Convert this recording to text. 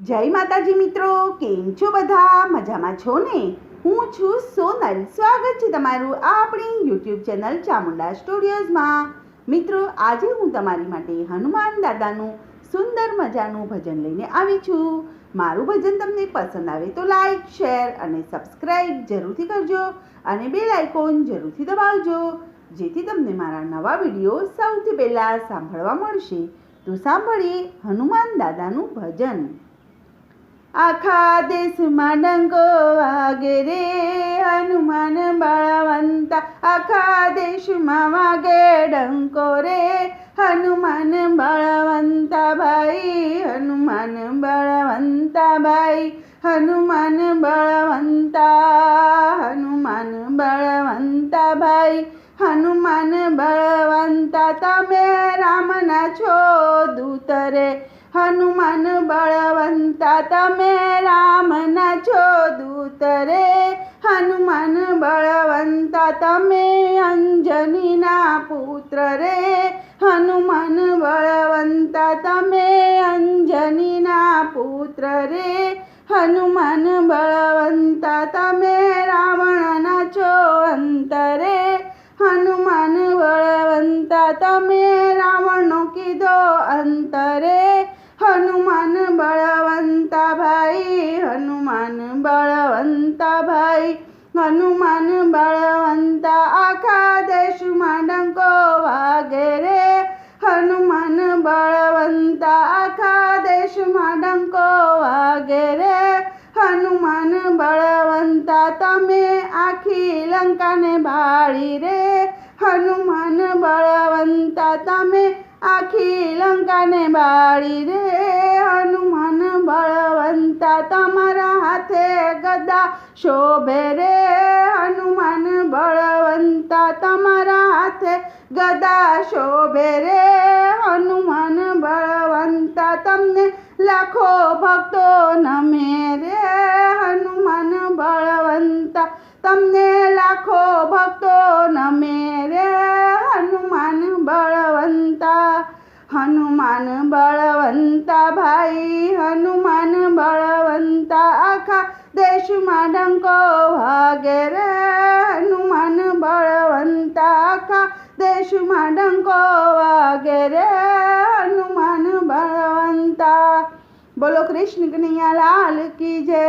જય માતાજી મિત્રો, કેમ છો બધા? મજામાં છો ને? હું છું સોનલ. સ્વાગત છે તમારું આપણી યુટ્યુબ ચેનલ ચામુંડા સ્ટુડિયોઝમાં. મિત્રો, આજે હું તમારી માટે હનુમાન દાદાનું સુંદર મજાનું ભજન લઈને આવી છું. મારું ભજન તમને પસંદ આવે તો લાઈક, શેર અને સબસ્ક્રાઈબ જરૂરથી કરજો અને બેલ આઇકોન જરૂરથી દબાવજો, જેથી તમને મારા નવા વિડીયો સૌથી પહેલાં સાંભળવા મળશે. તો સાંભળીએ હનુમાન દાદાનું ભજન. આખા દેશમાં ડંકો વાગે રે હનુમાન બળવંતા, આખા દેશમાં વાગે ડંકો રે હનુમાન બળવંતા ભાઈ, હનુમાન બળવંતા ભાઈ, હનુમાન બળવંતા, હનુમાન બળવંતા ભાઈ, હનુમાન બળવંતા. તમે રામના છો દૂત રે હનુમાન બળવંતા, તમે રામના છો દૂત રે હનુમાન બળવંતા. તમે અંજનીના પુત્ર રે હનુમાન બળવંતા, તમે અંજનીના પુત્ર રે હનુમાન બળવંતા. તમે રાવણના છો અંત રે હનુમાન બળવંતા, તમે રાવણનો કીધો અંત રે હનુમાન બળવંતા ભાઈ, હનુમાન બળવંતા ભાઈ, હનુમાન બળવંતા. આખા દેશમાં ડંકો વાગે રે હનુમાન બળવંતા, આખા દેશમાં ડંકો વાગે રે હનુમાન બળવંતા. તમે આખી લંકાને બાળી રે હનુમાન બળવંતા, તમે આખી લંકાને બાળી રે હનુમાન બળવંતા. તમારા હાથે ગદા શોભે રે હનુમાન બળવંતા, તમારા હાથે ગદા શોભે રે હનુમાન બળવંતા. તમને લાખો ભક્તો નમે રે હનુમાન બળવંતા, તમને લાખો ભક્તો નમે રે હનુમાન બળવંતા. હનુમાન બળવંતા ભાઈ, હનુમાન બળવંતા. આખા દેશમાં ડંકો વાગે રે હનુમાન બળવંતા, આખા દેશમાં ડંકો વાગે રે હનુમાન બળવંતા. બોલો કૃષ્ણ કનૈયા લાલ કી જય.